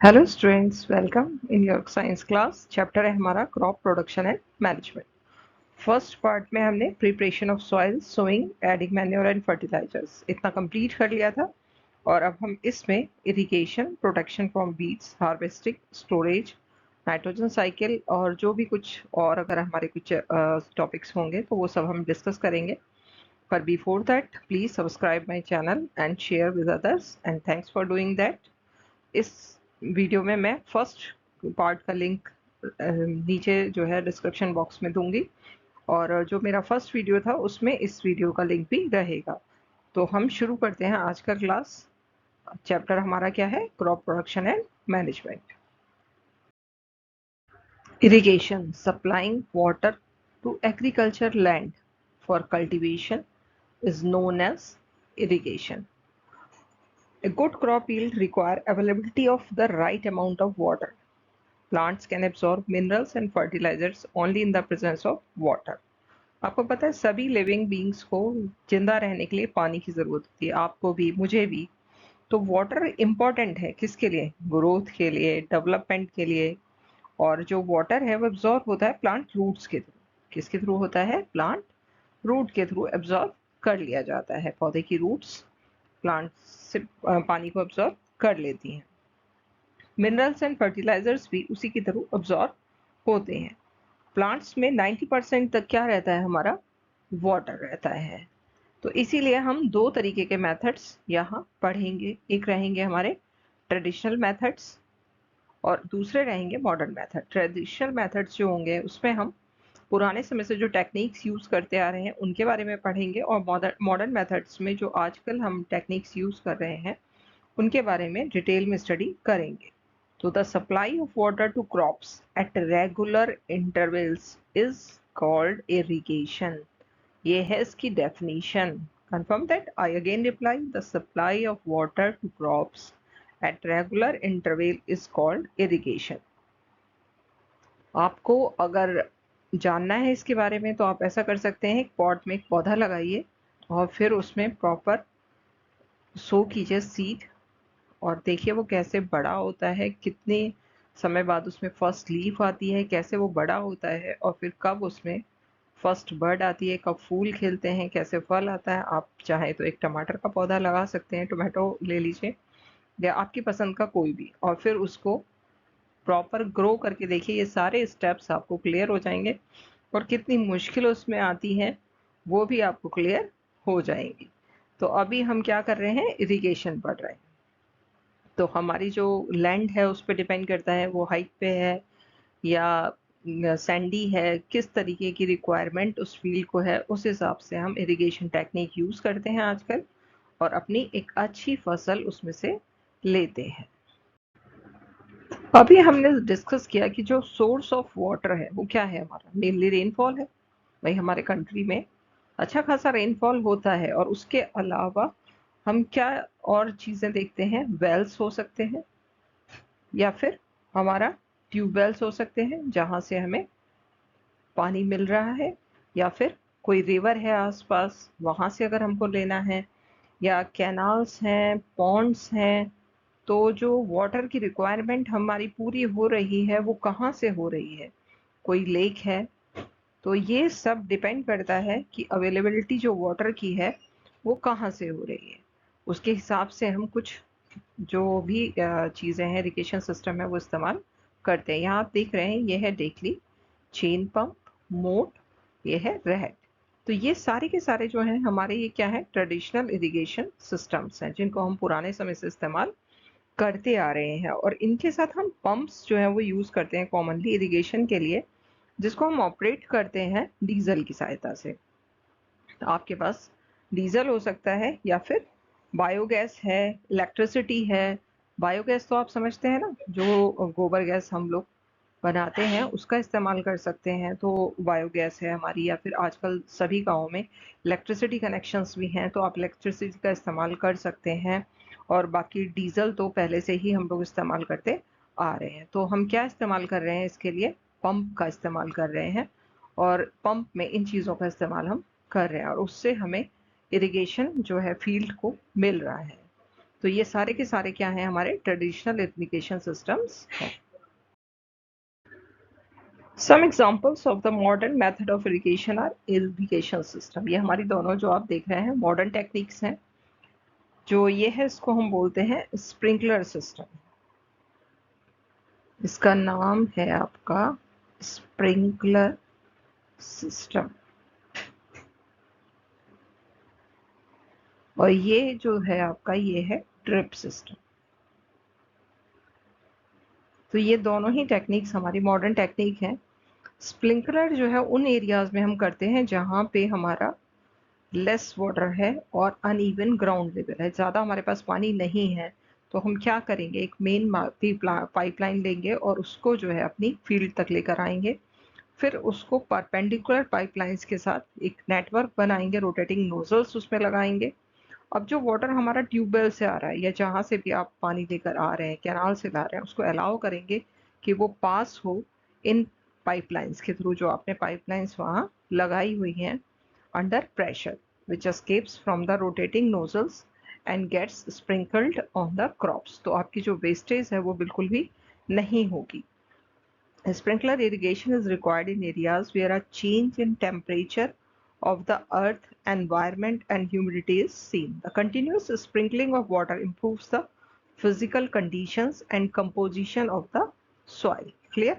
Hello students, welcome in your science class. Chapter है हमारा crop production and management. First part में हमने preparation of soil, sowing, adding manure and fertilisers इतना complete कर लिया था। और अब हम इसमें irrigation, protection from weeds, harvesting, storage, nitrogen cycle और जो भी कुछ और अगर हमारे कुछ टॉपिक्स होंगे तो वो सब हम डिस्कस करेंगे। पर before that please subscribe my channel and share with others and thanks for doing that. इस वीडियो में मैं फर्स्ट पार्ट का लिंक नीचे जो है डिस्क्रिप्शन बॉक्स में दूंगी, और जो मेरा फर्स्ट वीडियो था उसमें इस वीडियो का लिंक भी रहेगा। तो हम शुरू करते हैं आज का क्लास। चैप्टर हमारा क्या है? Crop production and management. Irrigation, supplying water to agriculture land for cultivation is known as irrigation. A good crop yield require availability of the right amount of water. Plants can absorb minerals and fertilizers only in the presence of water. आपको पता है सभी living beings को जिंदा रहने के लिए पानी की जरूरत होती है, आपको भी मुझे भी। तो वाटर इम्पॉर्टेंट है किसके लिए? ग्रोथ के लिए, डेवलपमेंट के लिए। और जो वाटर है वो एब्जॉर्ब होता है प्लांट रूट्स के थ्रू। किसके थ्रू होता है? प्लांट रूट के थ्रू एब्जॉर्ब कर लिया जाता है। पौधे की रूट्स प्लांट से पानी को एब्जॉर्ब कर लेती हैं। मिनरल्स एंड फर्टिलाइजर्स भी उसी की तरह ऑब्जॉर्ब होते हैं। प्लांट्स में 90% तक क्या रहता है? हमारा वाटर रहता है। तो इसीलिए हम दो तरीके के मेथड्स यहाँ पढ़ेंगे। एक रहेंगे हमारे ट्रेडिशनल मेथड्स और दूसरे रहेंगे मॉडर्न मेथड। ट्रेडिशनल मेथड्स जो होंगे उसमें हम पुराने समय से जो टेक्निक्स यूज करते आ रहे हैं उनके बारे में पढ़ेंगे, और मॉडर्न मेथड्स में जो आजकल हम टेक्निक्स यूज कर रहे हैं उनके बारे में डिटेल में स्टडी करेंगे। तो the supply of water to crops at regular intervals is called irrigation. ये है इसकी definition. Confirm that. I again reply, the supply of water to crops at regular interval is called irrigation. आपको अगर जानना है इसके बारे में तो आप ऐसा कर सकते हैं, एक पॉट में एक पौधा लगाइए और फिर उसमें प्रॉपर सो कीजिए सीड, और देखिए वो कैसे बड़ा होता है, कितने समय बाद उसमें फर्स्ट लीफ आती है, कैसे वो बड़ा होता है, और फिर कब उसमें फर्स्ट बर्ड आती है, कब फूल खिलते हैं, कैसे फल आता है। आप चाहे तो एक टमाटर का पौधा लगा सकते हैं, टोमेटो ले लीजिए या आपकी पसंद का कोई भी, और फिर उसको प्रॉपर ग्रो करके देखिए। ये सारे स्टेप्स आपको क्लियर हो जाएंगे और कितनी मुश्किल उसमें आती है वो भी आपको क्लियर हो जाएंगी। तो अभी हम क्या कर रहे हैं? इरिगेशन पढ़ रहे हैं। तो हमारी जो लैंड है उस पर डिपेंड करता है वो हाइट पे है या सैंडी है, किस तरीके की रिक्वायरमेंट उस फील्ड को है, उस हिसाब से हम इरिगेशन टेक्निक यूज करते हैं आजकल और अपनी एक अच्छी फसल उसमें से लेते हैं। अभी हमने डिस्कस किया कि जो सोर्स ऑफ वाटर है वो क्या है? हमारा मेनली रेनफॉल है। भाई हमारे कंट्री में अच्छा खासा रेनफॉल होता है, और उसके अलावा हम क्या और चीजें देखते हैं? वेल्स हो सकते हैं, या फिर हमारा ट्यूबवेल्स हो सकते हैं जहाँ से हमें पानी मिल रहा है, या फिर कोई रिवर है आसपास वहाँ से अगर हमको लेना है, या कैनाल्स हैं, पॉन्ड्स हैं। तो जो वाटर की रिक्वायरमेंट हमारी पूरी हो रही है वो कहाँ से हो रही है? कोई लेक है। तो ये सब डिपेंड करता है कि अवेलेबिलिटी जो वाटर की है वो कहाँ से हो रही है। उसके हिसाब से हम कुछ जो भी चीज़ें हैं, इरिगेशन सिस्टम है, वो इस्तेमाल करते हैं। यहाँ आप देख रहे हैं ये है डेकली, चेन पंप, मोट, ये है रेड। तो ये सारे के सारे जो हैं हमारे, ये क्या है? ट्रेडिशनल इरिगेशन सिस्टम्स हैं जिनको हम पुराने समय से इस्तेमाल करते आ रहे हैं, और इनके साथ हम पंप्स जो है वो यूज़ करते हैं कॉमनली इरिगेशन के लिए, जिसको हम ऑपरेट करते हैं डीजल की सहायता से। तो आपके पास डीजल हो सकता है या फिर बायोगैस है, इलेक्ट्रिसिटी है। बायोगैस तो आप समझते हैं ना, जो गोबर गैस हम लोग बनाते हैं उसका इस्तेमाल कर सकते हैं, तो बायोगैस है हमारी। या फिर आजकल सभी गाँव में इलेक्ट्रिसिटी कनेक्शंस भी हैं तो आप इलेक्ट्रिसिटी का इस्तेमाल कर सकते हैं। और बाकी डीजल तो पहले से ही हम लोग इस्तेमाल करते आ रहे हैं। तो हम क्या इस्तेमाल कर रहे हैं इसके लिए? पंप का इस्तेमाल कर रहे हैं, और पंप में इन चीज़ों का इस्तेमाल हम कर रहे हैं, और उससे हमें इरिगेशन जो है फील्ड को मिल रहा है। तो ये सारे के सारे क्या हैं, हमारे ट्रेडिशनल इरिगेशन सिस्टम्स हैं। Some examples of the modern method of irrigation are irrigation system। ये हमारी दोनों जो आप देख रहे हैं मॉडर्न टेक्निक्स हैं। जो ये है इसको हम बोलते हैं स्प्रिंकलर सिस्टम। इसका नाम है आपका स्प्रिंकलर सिस्टम। और ये जो है आपका ये है ड्रिप सिस्टम। तो ये दोनों ही टेक्निक्स हमारी मॉडर्न टेक्निक है। स्प्रिंकलर जो है उन एरियाज में हम करते हैं जहाँ पे हमारा लेस वाटर है और अनइवन ग्राउंड लेवल है, ज़्यादा हमारे पास पानी नहीं है। तो हम क्या करेंगे, एक मेन पाइपलाइन लेंगे और उसको जो है अपनी फील्ड तक लेकर आएंगे। फिर उसको परपेंडिकुलर पाइपलाइंस के साथ एक नेटवर्क बनाएंगे, रोटेटिंग नोजल्स उसमें लगाएंगे। अब जो वाटर हमारा ट्यूबवेल से आ रहा है या जहाँ से भी आप पानी लेकर आ रहे हैं, कैनाल से ला रहे हैं, उसको अलाउ करेंगे कि वो पास हो इन पाइपलाइंस के थ्रू, जो आपने पाइपलाइंस वहाँ लगाई हुई हैं, under pressure which escapes from the rotating nozzles and gets sprinkled on the crops। तो आपकी जो वेस्टेज है वो बिल्कुल भी नहीं होगी। Sprinkler irrigation is required in areas where a change in temperature of the earth, environment and humidity is seen। The continuous sprinkling of water improves the physical conditions and composition of the soil। Clear?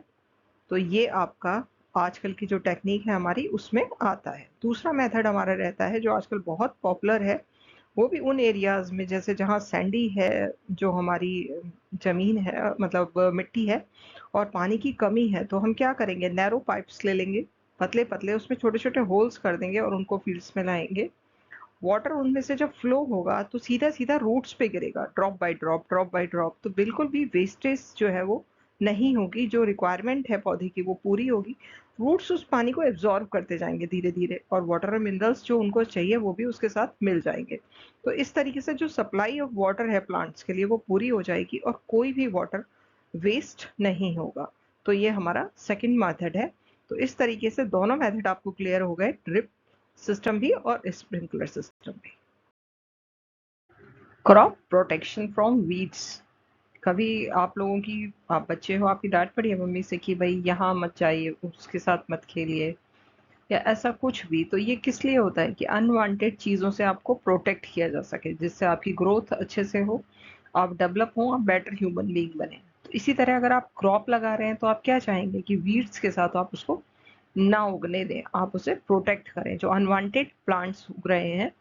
तो ये आपका आजकल की जो technique है हमारी उसमें आता है। दूसरा मेथड हमारा रहता है जो आजकल बहुत पॉपुलर है, वो भी उन एरियाज में जैसे जहाँ सैंडी है, जो हमारी जमीन है, मतलब मिट्टी है और पानी की कमी है। तो हम क्या करेंगे, नैरो पाइप्स ले लेंगे, पतले पतले, उसमें छोटे छोटे होल्स कर देंगे और उनको फील्ड्स में लाएंगे। वाटर उनमें से जब फ्लो होगा तो सीधा सीधा रूट्स पे गिरेगा, drop by drop, drop by drop. तो बिल्कुल भी वेस्टेज जो है वो नहीं होगी, जो रिक्वायरमेंट है पौधे की वो पूरी होगी। रूट्स उस पानी को एब्जॉर्ब करते जाएंगे धीरे धीरे, और वाटर और मिनरल्स जो उनको चाहिए वो भी उसके साथ मिल जाएंगे। तो इस तरीके से जो सप्लाई ऑफ वाटर है प्लांट्स के लिए वो पूरी हो जाएगी और कोई भी वाटर वेस्ट नहीं होगा। तो ये हमारा सेकेंड मेथड है। तो इस तरीके से दोनों मेथड आपको क्लियर हो गए, ड्रिप सिस्टम भी और स्प्रिंकलर सिस्टम भी। Crop protection from weeds. कभी आप लोगों की, आप बच्चे हो, आपकी डांट पड़ी है मम्मी से कि भाई यहाँ मत जाइए, उसके साथ मत खेलिए या ऐसा कुछ भी, तो ये किस लिए होता है कि अनवांटेड चीज़ों से आपको प्रोटेक्ट किया जा सके, जिससे आपकी ग्रोथ अच्छे से हो, आप डेवलप हो, आप बेटर ह्यूमन बीइंग बने। तो इसी तरह अगर आप क्रॉप लगा रहे हैं तो आप क्या चाहेंगे कि वीड्स के साथ आप उसको ना उगने दें, आप उसे प्रोटेक्ट करें। जो अनवांटेड प्लांट्स उग रहे हैं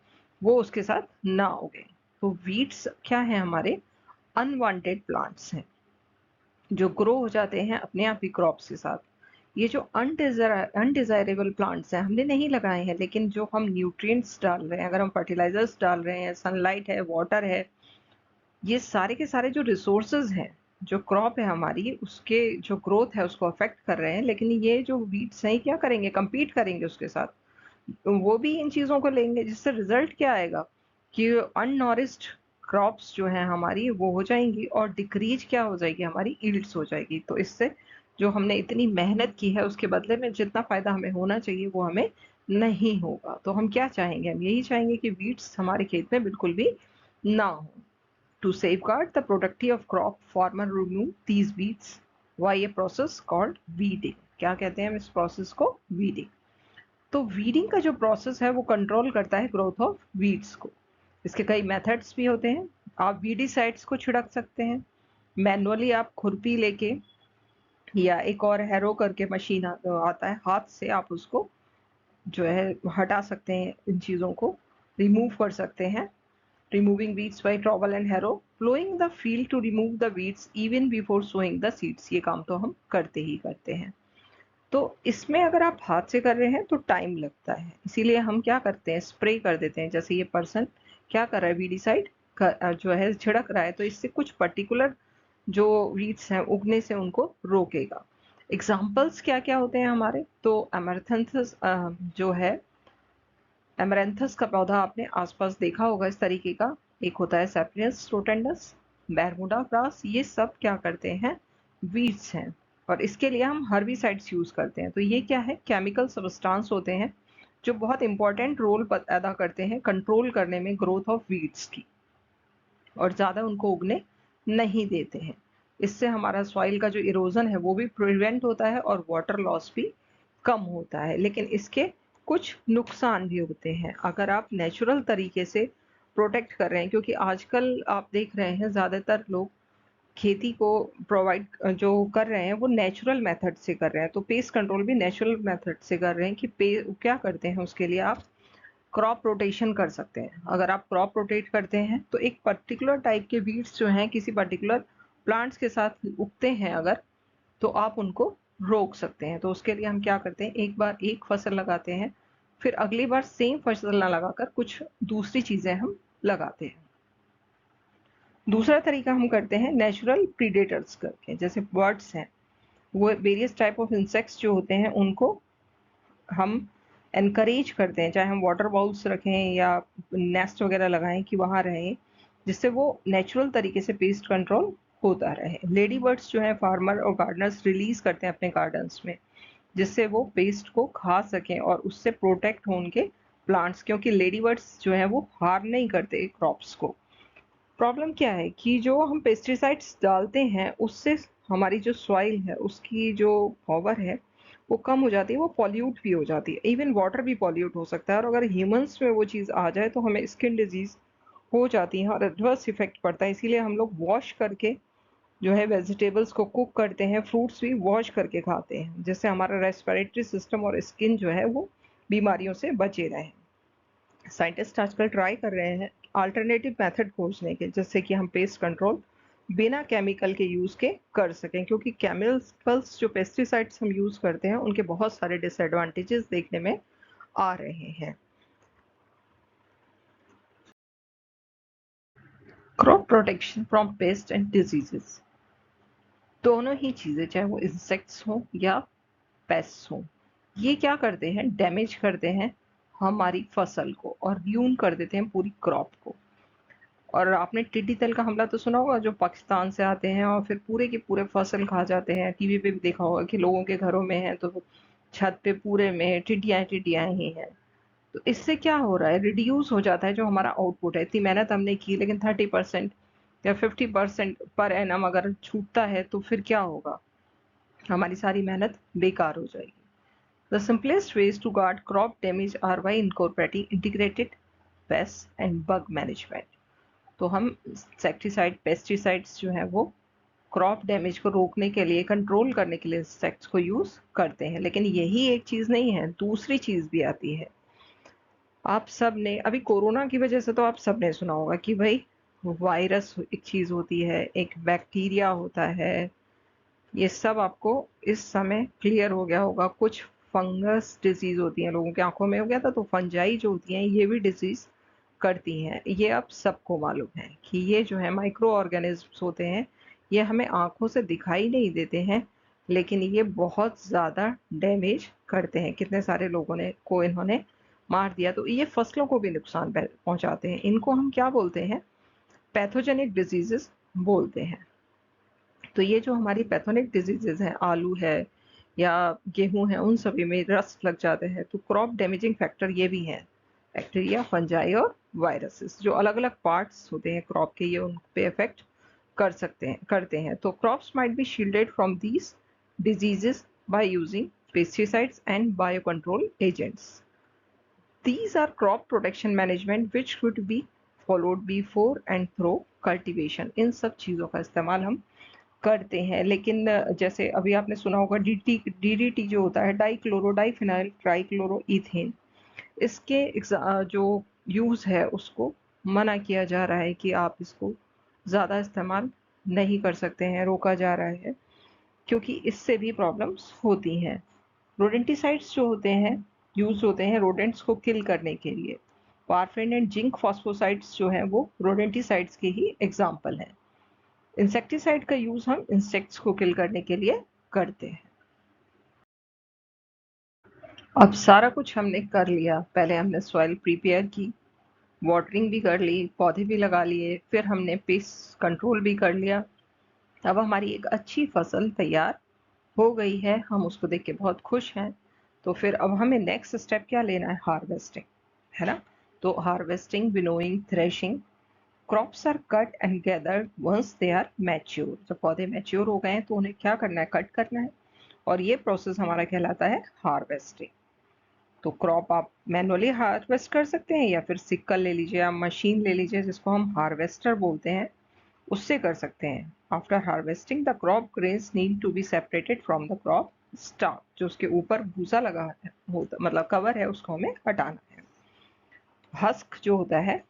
वो उसके साथ ना उगे। तो वीड्स क्या है, हमारे अनवांटेड प्लांट्स हैं जो ग्रो हो जाते हैं अपने आप ही क्रॉप्स के साथ। ये जो अनडिजायरेबल प्लांट्स हैं हमने नहीं लगाए हैं, लेकिन जो हम न्यूट्रिएंट्स डाल रहे हैं, अगर हम फर्टिलाइजर्स डाल रहे हैं, सनलाइट है, वाटर है, ये सारे के सारे जो रिसोर्सेज हैं, जो क्रॉप है हमारी, उसके जो ग्रोथ है उसको अफेक्ट कर रहे हैं। लेकिन ये जो वीड्स हैं क्या करेंगे, compete करेंगे उसके साथ, वो भी इन चीज़ों को लेंगे, जिससे रिजल्ट क्या आएगा कि अननॉरिश्ड क्रॉप्स जो हैं हमारी वो हो जाएंगी और डिक्रीज क्या हो जाएगी, हमारी यील्ड्स हो जाएगी। तो इससे जो हमने इतनी मेहनत की है उसके बदले में जितना फायदा हमें होना चाहिए वो हमें नहीं होगा। तो हम क्या चाहेंगे, हम यही चाहेंगे कि वीड्स हमारे खेत में बिल्कुल भी ना हो। To safeguard the productivity of crop, farmer remove these weeds by a process called weeding। क्या कहते हैं हम इस प्रोसेस को, weeding। तो वीडिंग का जो प्रोसेस है वो कंट्रोल करता है ग्रोथ ऑफ वीड्स को। इसके कई मेथड्स भी होते हैं। आप वीडीसाइड्स को छिड़क सकते हैं मैनुअली, आप खुरपी लेके, या एक और हैरो करके मशीन आता है, हाथ से आप उसको जो है हटा सकते हैं, इन चीज़ों को रिमूव कर सकते हैं। Removing weeds by trowel and harrow, plowing the field to remove the weeds even before sowing the seeds। ये काम तो हम करते ही करते हैं। तो इसमें अगर आप हाथ से कर रहे हैं तो टाइम लगता है, इसीलिए हम क्या करते हैं, स्प्रे कर देते हैं। जैसे ये पर्सन क्या कर रहा है, वीडीसाइड जो है छिड़क रहा है, तो इससे कुछ पर्टिकुलर जो वीड्स हैं उगने से उनको रोकेगा। एग्जाम्पल्स क्या क्या होते हैं हमारे, तो अमेरथंथस जो है, एमरेंथस का पौधा आपने आसपास देखा होगा इस तरीके का। एक होता है सैप्रियस रोटेंडस, बैरमुडा ग्रास, ये सब क्या करते हैं, वीड्स हैं। और इसके लिए हम हर्बिसाइड्स यूज करते हैं। तो ये क्या है, केमिकल सब्सटेंस होते हैं जो बहुत इंपॉर्टेंट रोल अदा करते हैं कंट्रोल करने में ग्रोथ ऑफ वीड्स की। और ज़्यादा उनको उगने नहीं देते हैं। इससे हमारा सॉइल का जो इरोजन है वो भी प्रिवेंट होता है और वाटर लॉस भी कम होता है। लेकिन इसके कुछ नुकसान भी होते हैं अगर आप नेचुरल तरीके से प्रोटेक्ट कर रहे हैं, क्योंकि आजकल आप देख रहे हैं ज़्यादातर लोग खेती को प्रोवाइड जो कर रहे हैं वो नेचुरल मेथड से कर रहे हैं। तो पेस्ट कंट्रोल भी नेचुरल मेथड से कर रहे हैं कि क्या करते हैं उसके लिए आप क्रॉप रोटेशन कर सकते हैं। अगर आप क्रॉप रोटेट करते हैं तो एक पर्टिकुलर टाइप के वीड्स जो हैं किसी पर्टिकुलर प्लांट्स के साथ उगते हैं अगर, तो आप उनको रोक सकते हैं। तो उसके लिए हम क्या करते हैं, एक बार एक फसल लगाते हैं, फिर अगली बार सेम फसल ना लगाकर कुछ दूसरी चीजें हम लगाते हैं। दूसरा तरीका हम करते हैं नेचुरल प्रीडेटर्स करके, जैसे बर्ड्स हैं, वो वेरियस टाइप ऑफ इंसेक्ट्स जो होते हैं उनको हम एनकरेज करते हैं, चाहे हम वाटर बाउल्स रखें या नेस्ट वगैरह लगाएं कि वहाँ रहें, जिससे वो नेचुरल तरीके से पेस्ट कंट्रोल होता रहे। लेडी बर्ड्स जो है फार्मर और गार्डनर्स रिलीज करते हैं अपने गार्डन्स में, जिससे वो पेस्ट को खा सकें और उससे प्रोटेक्ट हो उनके प्लांट्स, क्योंकि लेडी बर्ड्स जो है वो हार्म नहीं करते क्रॉप्स को। प्रॉब्लम क्या है कि जो हम पेस्टिसाइड्स डालते हैं उससे हमारी जो सॉइल है उसकी जो पावर है वो कम हो जाती है, वो पॉल्यूट भी हो जाती है, इवन वाटर भी पॉल्यूट हो सकता है। और अगर ह्यूमंस में वो चीज़ आ जाए तो हमें स्किन डिजीज हो जाती है और एडवर्स इफेक्ट पड़ता है। इसीलिए हम लोग वॉश करके जो है वेजिटेबल्स को कुक करते हैं, फ्रूट्स भी वॉश करके खाते हैं, जिससे हमारा रेस्पिरेटरी सिस्टम और स्किन जो है वो बीमारियों से बचे रहें। साइंटिस्ट आजकल ट्राई कर रहे हैं अल्टरनेटिव मेथड खोजने के, जिससे कि हम पेस्ट कंट्रोल बिना केमिकल के यूज़ के कर सकें, क्योंकि केमिकल्स जो पेस्टिसाइड्स हम यूज़ करते हैं उनके बहुत सारे डिसएडवांटेजेस देखने में आ रहे हैं। Crop protection from paste and diseases, दोनों ही चीज़ें, चाहे वो इंसेक्ट्स हों या पेस्ट्स हों, ये क्या करते हैं, डैमेज करते हैं हमारी फसल को और र्यून कर देते हैं पूरी क्रॉप को। और आपने टिड्डी दल का हमला तो सुना होगा, जो पाकिस्तान से आते हैं और फिर पूरे की पूरे फसल खा जाते हैं। टीवी पे भी देखा होगा कि लोगों के घरों में है तो छत पे पूरे में टिड्डियां टिड्डियां ही हैं। तो इससे क्या हो रहा है, रिड्यूस हो जाता है जो हमारा आउटपुट है। इतनी मेहनत हमने की लेकिन 30% या 50% पर एनम अगर छूटता है तो फिर क्या होगा, हमारी सारी मेहनत बेकार हो जाएगी। The simplest ways to guard crop damage are by incorporating integrated pest and bug management. तो हम इंसेक्टिसाइड पेस्टिसाइड्स जो हैं वो क्रॉप डैमेज को रोकने के लिए, कंट्रोल करने के लिए इंसेक्ट्स को यूज करते हैं। लेकिन यही एक चीज नहीं है, दूसरी चीज भी आती है। आप सब ने अभी कोरोना की वजह से तो आप सब ने सुना होगा कि भाई वायरस एक चीज होती है, एक बैक्टीरिया होता है, ये सब आपको इस समय क्लियर हो गया होगा। कुछ फंगस डिजीज होती हैं, लोगों की आंखों में हो गया था तो फंजाई जो होती हैं ये भी डिजीज करती हैं। ये आप सबको मालूम है कि ये जो है माइक्रो ऑर्गेनिज्म्स होते हैं, ये हमें आंखों से दिखाई नहीं देते हैं, लेकिन ये बहुत ज़्यादा डैमेज करते हैं। कितने सारे लोगों ने को इन्होंने मार दिया। तो ये फसलों को भी नुकसान पहुंचाते हैं। इनको हम क्या बोलते हैं, पैथोजेनिक डिजीजेस बोलते हैं। तो ये जो हमारी पैथोनिक डिजीजेज हैं, आलू है या गेहूं है, उन सभी में रस्ट लग जाते हैं। तो क्रॉप डैमेजिंग फैक्टर ये भी हैं, बैक्टीरिया, फंजाई और वायरसेस, जो अलग अलग पार्ट्स होते हैं क्रॉप के, ये उन पे इफेक्ट करते हैं। तो crops might be shielded from these diseases by using pesticides and bio control agents. These are crop protection management which should be followed before and through cultivation। इन सब चीज़ों का इस्तेमाल हम करते हैं। लेकिन जैसे अभी आपने सुना होगा डीडीटी जो होता है, डाइक्लोरो डाइफिनाइल ट्राइक्लोरोइथेन, इसके जो यूज़ है उसको मना किया जा रहा है कि आप इसको ज़्यादा इस्तेमाल नहीं कर सकते हैं, रोका जा रहा है, क्योंकि इससे भी प्रॉब्लम्स होती हैं। रोडेंटिसाइड्स जो होते हैं यूज होते हैं रोडेंट्स को किल करने के लिए। पारफिन एंड जिंक फॉस्फोसाइड्स जो हैं वो रोडेंटिसाइड्स के ही एग्जाम्पल हैं। इंसेक्टिसाइड का यूज हम इंसेक्ट्स को किल करने के लिए करते हैं। अब सारा कुछ हमने कर लिया, पहले हमने सॉइल प्रिपेयर की, वाटरिंग भी कर ली, पौधे भी लगा लिए, फिर हमने पेस्ट कंट्रोल भी कर लिया। अब हमारी एक अच्छी फसल तैयार हो गई है, हम उसको देख के बहुत खुश हैं। तो फिर अब हमें नेक्स्ट स्टेप क्या लेना है, हार्वेस्टिंग, है ना। तो harvesting, winnowing, threshing, crops are cut and gathered once they are mature. जब पौधे मैच्योर हो गए हैं तो उन्हें क्या करना है, कट करना है, और ये प्रोसेस हमारा कहलाता है हार्वेस्टिंग। तो क्रॉप आप मैनुअली हार्वेस्ट कर सकते हैं या फिर सिक्कल ले लीजिए, या मशीन ले लीजिए जिसको हम हार्वेस्टर बोलते हैं, उससे कर सकते हैं। After harvesting the crop grains need to be separated from the crop stock. जो उसके ऊपर भूसा लगा है मतलब कवर है, उसको हमें हटाना है। हस्क जो होता है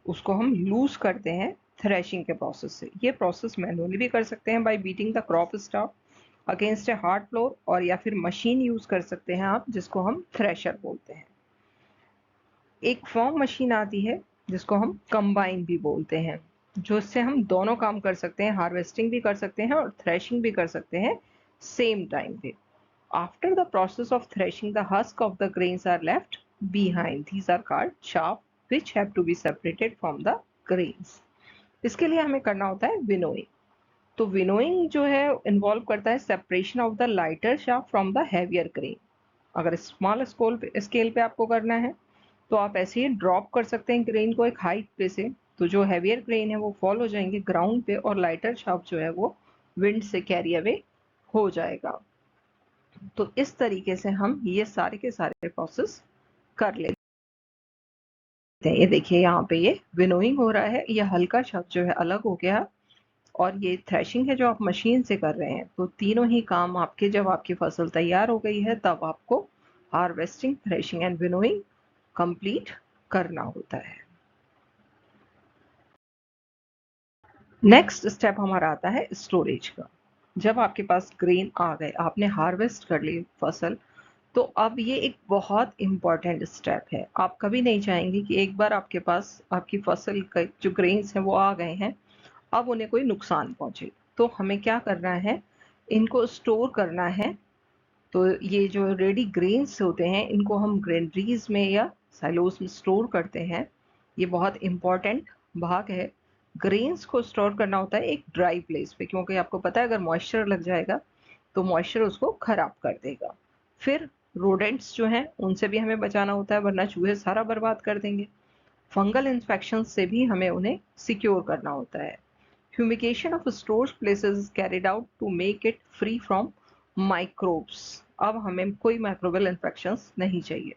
उसको हम लूज करते हैं थ्रेशिंग के प्रोसेस से। ये प्रोसेस मैनुअली भी कर सकते हैं bye beating the crop stock against a hard floor, और या फिर मशीन यूज कर सकते हैं आप जिसको हम थ्रेशर बोलते हैं। एक फॉर्म मशीन आती है जिसको हम कंबाइन भी बोलते हैं, जो इससे हम दोनों काम कर सकते हैं, हार्वेस्टिंग भी कर सकते हैं और थ्रेशिंग भी कर सकते हैं सेम टाइम पे। After the process of threshing the husk of the grains are left behind. These are called chaff which have to be separated from the grains. इसके लिए हमें करना होता है विनोइंग। तो विनोइंग जो है इन्वॉल्व करता है separation of the lighter shaft from the heavier grain. अगर स्मॉल स्केल पे आपको करना है तो आप ऐसे ही ड्रॉप कर सकते हैं ग्रेन को एक हाइट पे से, तो जो हैवियर ग्रेन है वो फॉल हो जाएंगे ग्राउंड पे, और लाइटर शाफ्ट जो है वो विंड से कैरी अवे हो जाएगा। तो इस तरीके से हम ये सारे के सारे प्रोसेस कर लेते हैं। ये देखिए यहाँ पे ये विनोइंग हो रहा है, ये हल्का शब्द जो है अलग हो गया, और ये थ्रेशिंग है जो आप मशीन से कर रहे हैं। तो तीनों ही काम आपके, जब आपकी फसल तैयार हो गई है तब आपको harvesting, threshing and winnowing complete करना होता है। नेक्स्ट स्टेप हमारा आता है स्टोरेज का। जब आपके पास ग्रेन आ गए, आपने हार्वेस्ट कर ली फसल, तो अब ये एक बहुत इंपॉर्टेंट स्टेप है। आप कभी नहीं चाहेंगे कि एक बार आपके पास आपकी फसल का जो ग्रेन्स हैं वो आ गए हैं, अब उन्हें कोई नुकसान पहुंचे। तो हमें क्या करना है, इनको स्टोर करना है। तो ये जो रेडी ग्रेन्स होते हैं इनको हम ग्रेनरीज में या साइलोस में स्टोर करते हैं। ये बहुत इंपॉर्टेंट भाग है। ग्रेन्स को स्टोर करना होता है एक ड्राई प्लेस पे, क्योंकि आपको पता है अगर मॉइस्चर लग जाएगा तो मॉइस्चर उसको खराब कर देगा। फिर रोडेंट्स जो हैं उनसे भी हमें बचाना होता है, वरना चूहे सारा बर्बाद कर देंगे। फंगल इन्फेक्शन से भी हमें उन्हें सिक्योर करना होता है। Fumigation of storage places is carried out to make it free from microbes. अब हमें कोई माइक्रोबियल इन्फेक्शंस नहीं चाहिए।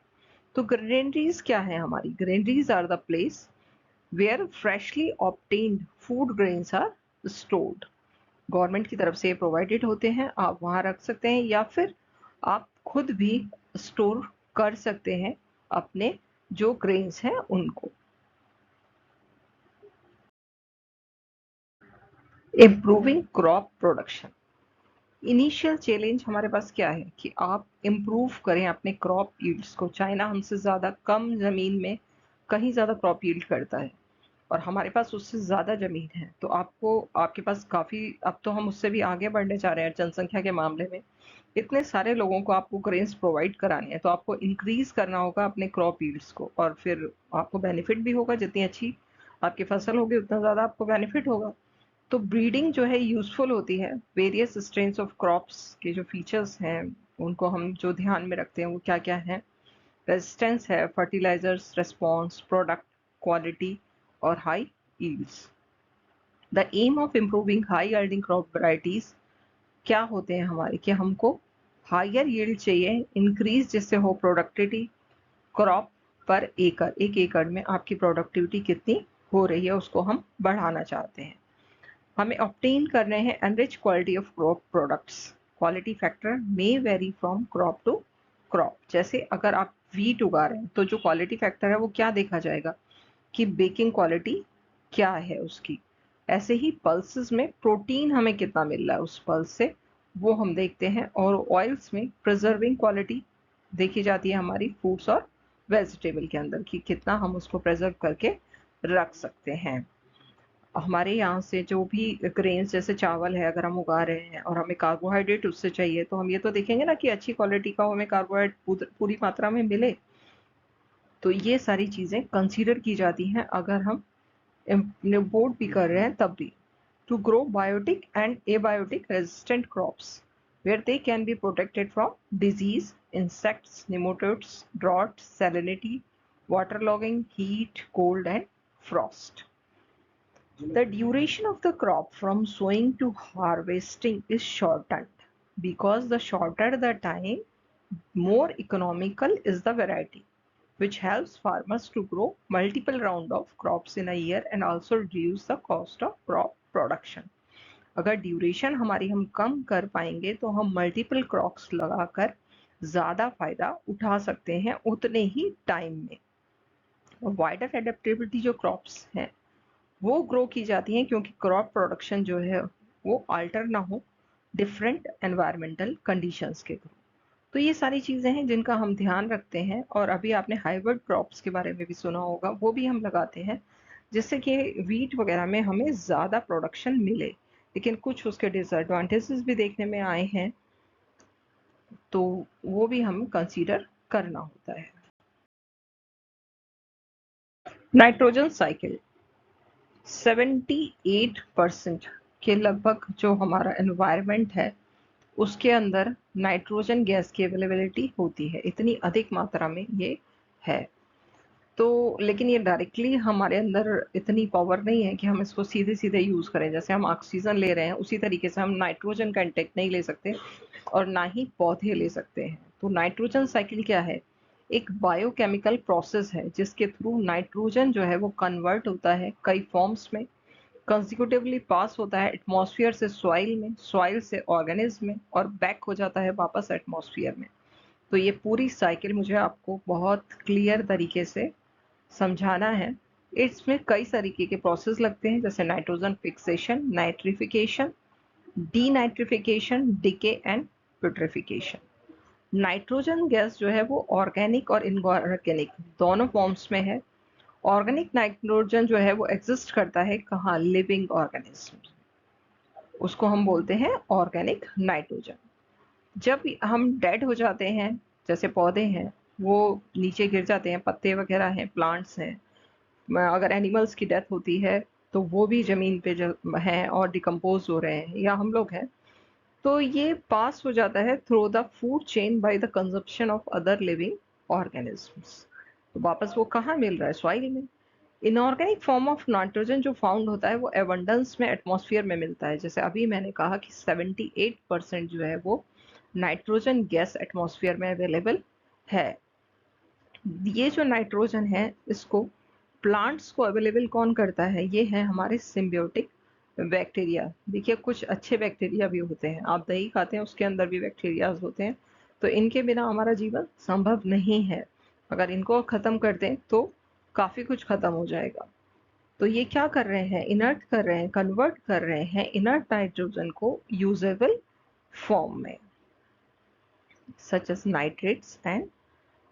तो ग्रेनरीज क्या है हमारी, granaries are the place where freshly obtained food grains are stored. Government की तरफ से प्रोवाइडेड होते हैं, आप वहाँ रख सकते हैं या फिर आप खुद भी स्टोर कर सकते हैं अपने जो ग्रेन्स हैं उनको। Improving crop production. Initial challenge हमारे पास क्या है कि आप इम्प्रूव करें अपने क्रॉप यील्ड्स को। चाइना हमसे ज़्यादा कम ज़मीन में कहीं ज़्यादा क्रॉप यील्ड करता है, और हमारे पास उससे ज़्यादा ज़मीन है। तो आपको, आपके पास काफ़ी, अब तो हम उससे भी आगे बढ़ने जा रहे हैं जनसंख्या के मामले में। इतने सारे लोगों को आपको ग्रेन्स प्रोवाइड कराने हैं, तो आपको इंक्रीज करना होगा अपने क्रॉप यील्ड्स को, और फिर आपको बेनिफिट भी होगा। जितनी अच्छी आपकी फसल होगी उतना ज़्यादा आपको बेनिफिट होगा। तो ब्रीडिंग जो है यूजफुल होती है। वेरियस स्ट्रेन्स ऑफ क्रॉप्स के जो फीचर्स हैं उनको हम जो ध्यान में रखते हैं वो क्या क्या है, रेजिस्टेंस है, फर्टिलाइजर्स रेस्पॉन्स, प्रोडक्ट क्वालिटी और high yields. The aim of improving high yielding crop varieties क्या होते हैं हमारे, कि हमको हायर यील्ड चाहिए, इंक्रीज जिससे हो प्रोडक्टिविटी क्रॉप पर एकड़। एक एकड़ में आपकी प्रोडक्टिविटी कितनी हो रही है उसको हम बढ़ाना चाहते हैं। हमें ऑब्टेन करने हैं enrich quality of crop products. Quality factor may vary from crop to crop. जैसे अगर आप वीट उगा रहे हैं तो जो क्वालिटी फैक्टर है वो क्या देखा जाएगा कि बेकिंग क्वालिटी क्या है उसकी। ऐसे ही पल्सेस में प्रोटीन हमें कितना मिल रहा है उस पल्स से, वो हम देखते हैं। और ऑयल्स में प्रिजर्विंग क्वालिटी देखी जाती है हमारी फ्रूट्स और वेजिटेबल के अंदर, कि कितना हम उसको प्रिजर्व करके रख सकते हैं। हमारे यहाँ से जो भी ग्रेन्स जैसे चावल है अगर हम उगा रहे हैं और हमें कार्बोहाइड्रेट उससे चाहिए, तो हम ये तो देखेंगे ना कि अच्छी क्वालिटी का हमें कार्बोहाइड्रेट पूरी मात्रा में मिले। तो ये सारी चीज़ें कंसीडर की जाती हैं अगर हम इम्पोर्ट भी कर रहे हैं तब भी। To grow biotic and abiotic resistant crops where they can be protected from disease, insects, nematodes, drought, salinity, waterlogging, heat, cold and frost. The duration of the crop from sowing to harvesting is shortened because the shorter the time, more economical is the variety, which helps farmers to grow multiple round of crops in a year and also reduce the cost of crop production. अगर duration हमारी हम कम कर पाएंगे तो हम multiple crops लगाकर ज़्यादा फायदा उठा सकते हैं उतने ही टाइम में। वाइडर एडेप्टेबिलिटी जो क्रॉप्स हैं वो ग्रो की जाती हैं क्योंकि क्रॉप प्रोडक्शन जो है वो अल्टर ना हो डिफरेंट एनवायरमेंटल कंडीशंस के थ्रू। तो ये सारी चीज़ें हैं जिनका हम ध्यान रखते हैं। और अभी आपने हाइब्रिड क्रॉप्स के बारे में भी सुना होगा, वो भी हम लगाते हैं जिससे कि वीट वगैरह में हमें ज़्यादा प्रोडक्शन मिले, लेकिन कुछ उसके डिसएडवांटेजेस भी देखने में आए हैं, तो वो भी हम कंसीडर करना होता है। नाइट्रोजन साइकिल 78% के लगभग जो हमारा एनवायरनमेंट है उसके अंदर नाइट्रोजन गैस की अवेलेबिलिटी होती है, इतनी अधिक मात्रा में ये है। तो लेकिन ये डायरेक्टली हमारे अंदर इतनी पावर नहीं है कि हम इसको सीधे सीधे यूज़ करें। जैसे हम ऑक्सीजन ले रहे हैं उसी तरीके से हम नाइट्रोजन का इंटेक नहीं ले सकते और ना ही पौधे ले सकते हैं। तो नाइट्रोजन साइकिल क्या है? एक बायोकेमिकल प्रोसेस है जिसके थ्रू नाइट्रोजन जो है वो कन्वर्ट होता है कई फॉर्म्स में, कंसेक्यूटिवली पास होता है एटमॉस्फेयर से सॉइल में, सॉइल से ऑर्गेनिज्म में और बैक हो जाता है वापस एटमॉस्फेयर में। तो ये पूरी साइकिल मुझे आपको बहुत क्लियर तरीके से समझाना है। इसमें कई तरीके के प्रोसेस लगते हैं जैसे nitrogen fixation, nitrification, denitrification, decay and putrefaction. Nitrogen gas जो है वो ऑर्गेनिक और इनऑर्गेनिक दोनों फॉर्म्स में है। ऑर्गेनिक नाइट्रोजन जो है वो एग्जिस्ट करता है कहाँ? लिविंग ऑर्गेनिज्म, उसको हम बोलते हैं ऑर्गेनिक नाइट्रोजन। जब हम डेड हो जाते हैं, जैसे पौधे हैं वो नीचे गिर जाते हैं, पत्ते वगैरह हैं, प्लांट्स हैं, अगर एनिमल्स की डेथ होती है तो वो भी ज़मीन पे जो हैं और डिकम्पोज हो रहे हैं, या हम लोग हैं, तो ये पास हो जाता है through the food chain by the consumption of other living organisms. तो वापस वो कहाँ मिल रहा है? सॉइल में। इनऑर्गेनिक फॉर्म ऑफ नाइट्रोजन जो फाउंड होता है वो एबंडेंस में एटमॉस्फेयर में मिलता है। जैसे अभी मैंने कहा कि 78% जो है वो नाइट्रोजन गैस एटमॉस्फेयर में अवेलेबल है। ये जो नाइट्रोजन है इसको प्लांट्स को अवेलेबल कौन करता है? ये है हमारे सिम्बियोटिक बैक्टीरिया। देखिए कुछ अच्छे बैक्टीरिया भी होते हैं, आप दही खाते हैं उसके अंदर भी बैक्टीरियाज होते हैं, तो इनके बिना हमारा जीवन संभव नहीं है। अगर इनको खत्म कर दें तो काफ़ी कुछ खत्म हो जाएगा। तो ये क्या कर रहे हैं? इनर्ट कर रहे हैं, कन्वर्ट कर रहे हैं इनर्ट नाइट्रोजन को यूजेबल फॉर्म में, such as nitrates and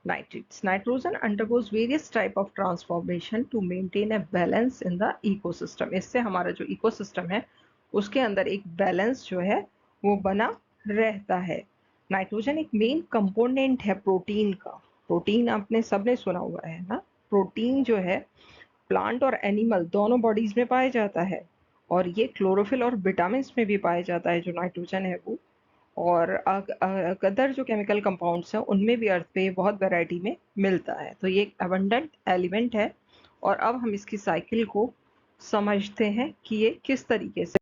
nitrates. Nitrogen undergoes various type of transformation to maintain a balance in the ecosystem. इससे हमारा जो इकोसिस्टम है उसके अंदर एक बैलेंस जो है वो बना रहता है। नाइट्रोजन एक मेन कंपोनेंट है प्रोटीन का। प्रोटीन आपने सबने सुना हुआ है ना। प्रोटीन जो है प्लांट और एनिमल दोनों बॉडीज में पाया जाता है, और ये क्लोरोफिल और विटामिन में भी पाया जाता है जो नाइट्रोजन है वो। और अदर जो केमिकल कंपाउंड्स हैं उनमें भी अर्थ पे बहुत वैरायटी में मिलता है। तो ये एक अबंडेंट एलिमेंट है। और अब हम इसकी साइकिल को समझते हैं कि ये किस तरीके से।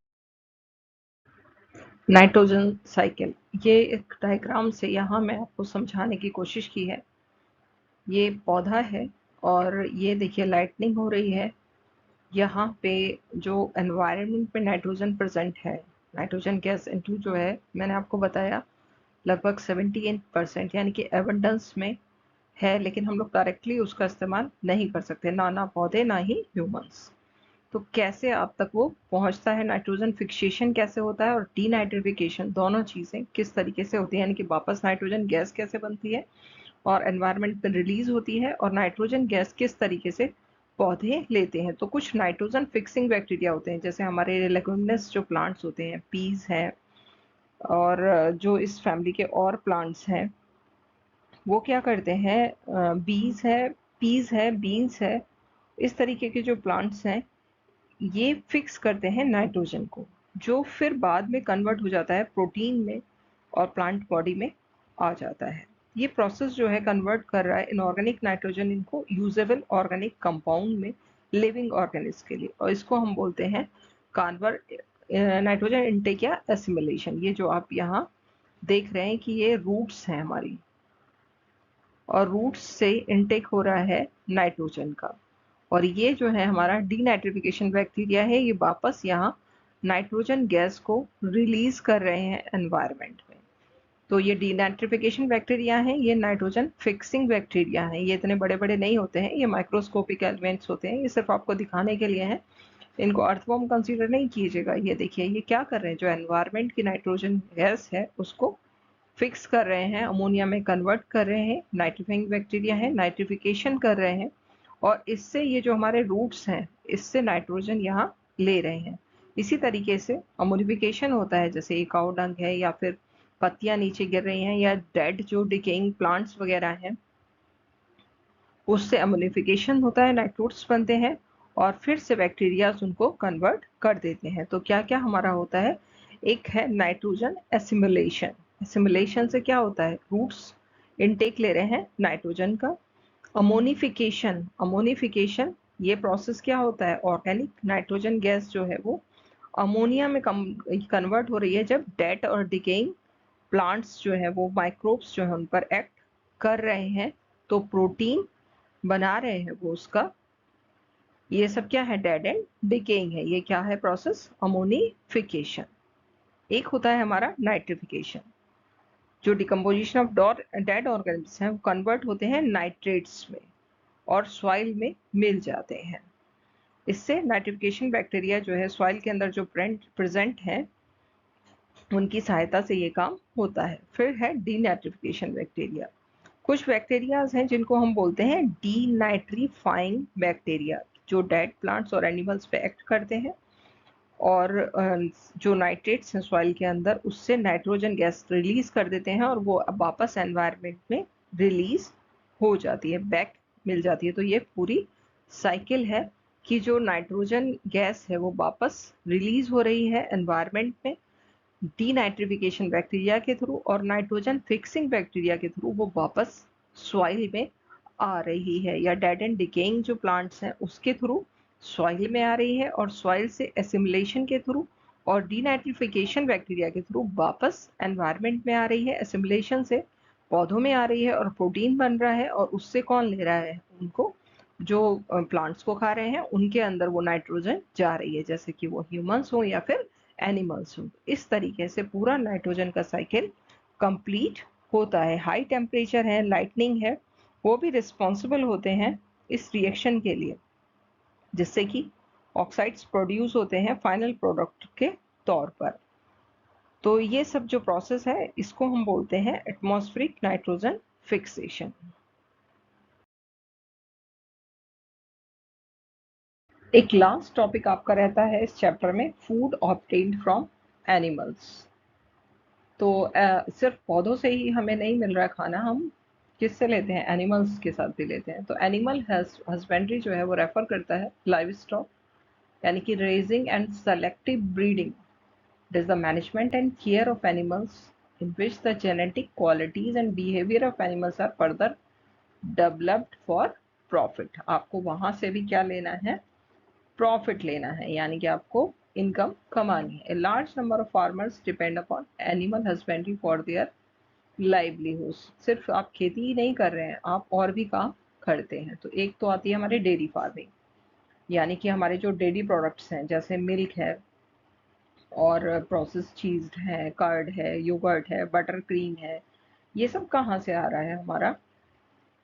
नाइट्रोजन साइकिल, ये एक डायग्राम से यहाँ मैं आपको समझाने की कोशिश की है। ये पौधा है और ये देखिए लाइटनिंग हो रही है। यहाँ पे जो एनवायरनमेंट में नाइट्रोजन प्रेजेंट है, नाइट्रोजन गैस इनटू जो है मैंने आपको बताया लगभग 78% यानी कि एबंडेंस में है, लेकिन हम लोग डायरेक्टली उसका इस्तेमाल नहीं कर सकते, ना पौधे ना ही ह्यूमंस। तो कैसे आप तक वो पहुंचता है? नाइट्रोजन फिक्सेशन कैसे होता है और डीनाइट्रिफिकेशन, दोनों चीज़ें किस तरीके से होती है, यानी कि वापस नाइट्रोजन गैस कैसे बनती है और एनवायरनमेंट में रिलीज होती है, और नाइट्रोजन गैस किस तरीके से पौधे लेते हैं। तो कुछ नाइट्रोजन फिक्सिंग बैक्टीरिया होते हैं, जैसे हमारे लेगुमिनस जो प्लांट्स होते हैं, पीज हैं, और जो इस फैमिली के और प्लांट्स हैं वो क्या करते हैं, बीज है, पीज है, बीन्स है, इस तरीके के जो प्लांट्स हैं ये फिक्स करते हैं नाइट्रोजन को, जो फिर बाद में कन्वर्ट हो जाता है प्रोटीन में और प्लांट बॉडी में आ जाता है। ये प्रोसेस जो है कन्वर्ट कर रहा है इनऑर्गेनिक नाइट्रोजन इनको यूजेबल ऑर्गेनिक कंपाउंड में, लिविंग ऑर्गेनिज्म के लिए, और इसको हम बोलते हैं कन्वर्ट नाइट्रोजन इनटेक या एसिमिलेशन। ये जो आप यहाँ देख रहे हैं कि ये रूट्स हैं हमारी, और रूट्स से इनटेक हो रहा है नाइट्रोजन का, और ये जो है हमारा डीनाइट्रिफिकेशन बैक्टीरिया है, ये वापस यहाँ नाइट्रोजन गैस को रिलीज कर रहे हैं एनवायरनमेंट में। तो ये डीनाइट्रिफिकेशन बैक्टीरिया है, ये नाइट्रोजन फिक्सिंग बैक्टीरिया है। ये इतने बड़े बड़े नहीं होते हैं, ये माइक्रोस्कोपिक एलिमेंट्स होते हैं, ये सिर्फ आपको दिखाने के लिए हैं, इनको अर्थवॉर्म कंसीडर नहीं कीजिएगा। ये देखिए ये क्या कर रहे हैं, जो एनवायरनमेंट की नाइट्रोजन गैस है उसको फिक्स कर रहे हैं, अमोनिया में कन्वर्ट कर रहे हैं, नाइट्रिफाइंग बैक्टीरिया है, नाइट्रिफिकेशन कर रहे हैं, और इससे ये जो हमारे रूट्स हैं इससे नाइट्रोजन यहाँ ले रहे हैं। इसी तरीके से अमोनिफिकेशन होता है, जैसे एक काऊ डंग है या फिर पत्तियां नीचे गिर रही हैं या डेड जो डिकेइंग प्लांट्स वगैरह हैं, उससे अमोनिफिकेशन होता है, नाइट्रोट्स बनते हैं, और फिर से बैक्टीरिया उनको कन्वर्ट कर देते हैं। तो क्या क्या हमारा होता है, एक है नाइट्रोजन एसिमिलेशन। एसिमिलेशन से क्या होता है, रूट्स इनटेक ले रहे हैं नाइट्रोजन का। अमोनिफिकेशन, अमोनिफिकेशन ये प्रोसेस क्या होता है, ऑर्गेनिक नाइट्रोजन गैस जो है वो अमोनिया में कन्वर्ट हो रही है जब डेड और डिकेइंग प्लांट्स जो है वो माइक्रोब्स जो है उन पर एक्ट कर रहे हैं, तो प्रोटीन बना रहे हैं वो उसका। ये सब क्या है, डेड एंड डिकेइंग है। ये क्या है प्रोसेस, अमोनिफिकेशन। एक होता है हमारा नाइट्रिफिकेशन, जो डिकम्पोजिशन ऑफ डेड ऑर्गेनिज्म है वो कन्वर्ट होते हैं नाइट्रेट्स में और सॉइल में मिल जाते हैं। इससे नाइट्रिफिकेशन बैक्टीरिया जो है सॉइल के अंदर जो प्रेजेंट है उनकी सहायता से ये काम होता है। फिर है डीनाइट्रिफिकेशन बैक्टीरिया। कुछ बैक्टीरियाज हैं जिनको हम बोलते हैं डीनाइट्रीफाइंग बैक्टीरिया, जो डेड प्लांट्स और एनिमल्स पे एक्ट करते हैं, और जो नाइट्रेट्स हैं सॉइल के अंदर उससे नाइट्रोजन गैस रिलीज कर देते हैं, और वो वापस एनवायरनमेंट में रिलीज हो जाती है, बैक मिल जाती है। तो ये पूरी साइकिल है कि जो नाइट्रोजन गैस है वो वापस रिलीज हो रही है एनवायरनमेंट में डीनाइट्रिफिकेशन बैक्टीरिया के थ्रू, और नाइट्रोजन फिक्सिंग बैक्टीरिया के थ्रू वो वापस सॉइल में आ रही है, या डेड एंड डिकेइंग जो प्लांट्स हैं उसके थ्रू सॉइल में आ रही है, और सॉइल से एसिमिलेशन के थ्रू और डीनाइट्रिफिकेशन बैक्टीरिया के थ्रू वापस एनवायरनमेंट में आ रही है। एसिमिलेशन से पौधों में आ रही है और प्रोटीन बन रहा है, और उससे कौन ले रहा है उनको, जो प्लांट्स को खा रहे हैं उनके अंदर वो नाइट्रोजन जा रही है, जैसे कि वो ह्यूमंस हो या फिर एनिमल्स हो। इस तरीके से पूरा नाइट्रोजन का साइकिल कंप्लीट होता है। हाई टेम्परेचर है, लाइटनिंग है, वो भी रिस्पॉन्सिबल होते हैं इस रिएक्शन के लिए, जिससे कि ऑक्साइड्स प्रोड्यूस होते हैं फाइनल प्रोडक्ट के तौर पर। तो ये सब जो प्रोसेस है इसको हम बोलते हैं एटमॉस्फेरिक नाइट्रोजन फिक्सेशन। एक लास्ट टॉपिक आपका रहता है इस चैप्टर में, फूड ऑब्टेन्ड फ्रॉम एनिमल्स। तो सिर्फ पौधों से ही हमें नहीं मिल रहा है खाना, हम किससे लेते हैं, एनिमल्स के साथ भी लेते हैं। तो एनिमल हस्बेंड्री जो है वो रेफर करता है लाइव स्टॉक, यानी कि raising and selective breeding. It is the management and care of animals in which the genetic qualities and behavior of animals are further developed for profit। आपको वहां से भी क्या लेना है, प्रॉफिट लेना है, यानी कि आपको इनकम कमानी है। A large number of farmers depend upon animal husbandry for their livelihoods। सिर्फ आप खेती ही नहीं कर रहे हैं, आप और भी काम करते हैं। तो एक तो आती है हमारे डेयरी फार्मिंग, यानी कि हमारे जो डेयरी प्रोडक्ट्स हैं जैसे मिल्क है और प्रोसेस चीज है, कर्ड है, योगर्ट है, बटर क्रीम है, ये सब कहाँ से आ रहा है हमारा,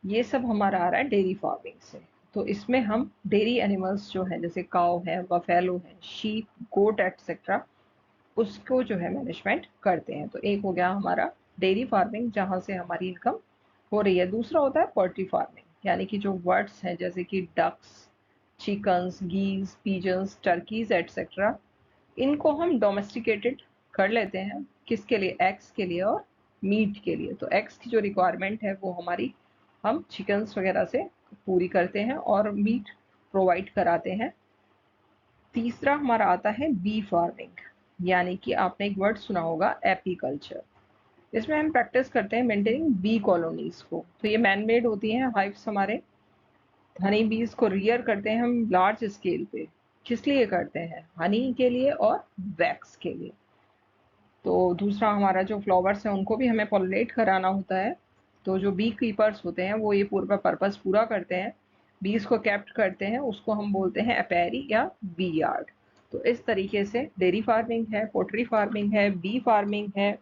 ये सब हमारा आ रहा है डेयरी फार्मिंग से। तो इसमें हम डेयरी एनिमल्स जो है जैसे काउ है, बफेलो है, शीप, गोट एटसेट्रा, उसको जो है मैनेजमेंट करते हैं। तो एक हो गया हमारा डेयरी फार्मिंग जहाँ से हमारी इनकम हो रही है। दूसरा होता है पोल्ट्री फार्मिंग, यानी कि जो बर्ड्स हैं जैसे कि ducks, chickens, geese, pigeons, turkeys etcetera, इनको हम डोमेस्टिकेटेड कर लेते हैं, किसके लिए, एग्स के लिए और मीट के लिए। तो एग्स की जो रिक्वायरमेंट है वो हमारी हम चिकन्स वगैरह से पूरी करते हैं और मीट प्रोवाइड कराते हैं। तीसरा हमारा आता है बी फार्मिंग, यानी कि आपने एक वर्ड सुना होगा एपीकल्चर। इसमें हम प्रैक्टिस करते हैं मेंटेनिंग बी कॉलोनीज को। तो ये मैन मेड होती हैं हाइव्स हमारे, हनी बीज को रियर करते हैं हम लार्ज स्केल पे। किस लिए करते हैं? हनी के लिए और वैक्स के लिए। तो दूसरा हमारा जो फ्लावर्स हैं उनको भी हमें पॉलिनेट कराना होता है। तो जो बी कीपर्स होते हैं वो ये पूरा पर्पस पूरा करते हैं, बीज को कैप्ट करते हैं, उसको हम बोलते हैं एपेरी या बी यार्ड। तो इस तरीके से डेयरी फार्मिंग है, पोल्ट्री फार्मिंग है, बी फार्मिंग है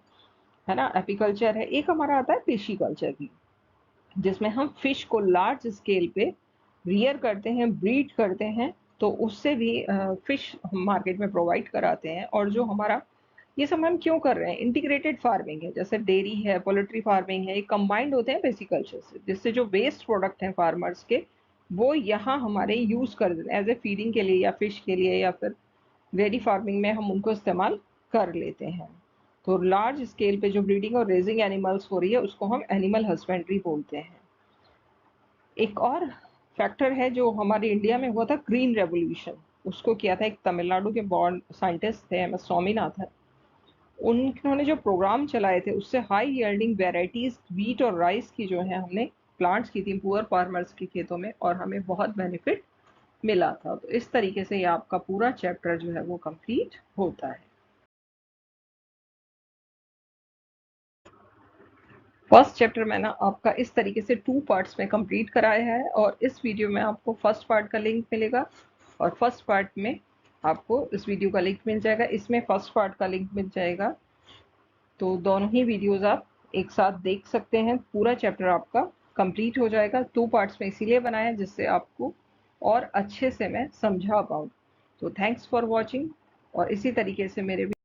ना, एपीकल्चर है। एक हमारा आता है फिशी कल्चर की, जिसमें हम फिश को लार्ज स्केल पे रियर करते हैं, ब्रीड करते हैं। तो उससे भी फिश हम मार्केट में प्रोवाइड कराते हैं। और जो हमारा ये सब हम क्यों कर रहे हैं, इंटीग्रेटेड फार्मिंग है, जैसे डेयरी है, पोल्ट्री फार्मिंग है, ये कंबाइंड होते हैं बेसिकल्चर से, जिससे जो वेस्ट प्रोडक्ट हैं फार्मर्स के वो यहाँ हमारे यूज कर देते हैं एज ए फीडिंग के लिए या फिश के लिए, या फिर डेयरी फार्मिंग में हम उनको इस्तेमाल कर लेते हैं। तो लार्ज स्केल पे जो ब्रीडिंग और रेजिंग एनिमल्स हो रही है उसको हम एनिमल हस्बेंड्री बोलते हैं। एक और फैक्टर है जो हमारे इंडिया में हुआ था, ग्रीन रेवोल्यूशन। उसको किया था एक तमिलनाडु के बॉर्न साइंटिस्ट थे, एम एस स्वामीनाथन। उन्होंने जो प्रोग्राम चलाए थे उससे हाई यील्डिंग वेराइटीज व्हीट और राइस की जो है हमने प्लांट्स की थी पुअर फार्मर्स के खेतों में, और हमें बहुत बेनिफिट मिला था। तो इस तरीके से ये आपका पूरा चैप्टर जो है वो कंप्लीट होता है। फर्स्ट चैप्टर मैंने आपका इस तरीके से 2 पार्ट्स में कंप्लीट कराया है, और इस वीडियो में आपको फर्स्ट पार्ट का लिंक मिलेगा और फर्स्ट पार्ट में आपको इस वीडियो का लिंक मिल जाएगा, इसमें फर्स्ट पार्ट का लिंक मिल जाएगा। तो दोनों ही वीडियोस आप एक साथ देख सकते हैं, पूरा चैप्टर आपका कंप्लीट हो जाएगा। 2 पार्ट्स में इसीलिए बनाया है जिससे आपको और अच्छे से मैं समझा पाऊँ। तो थैंक्स फॉर वॉचिंग, और इसी तरीके से मेरे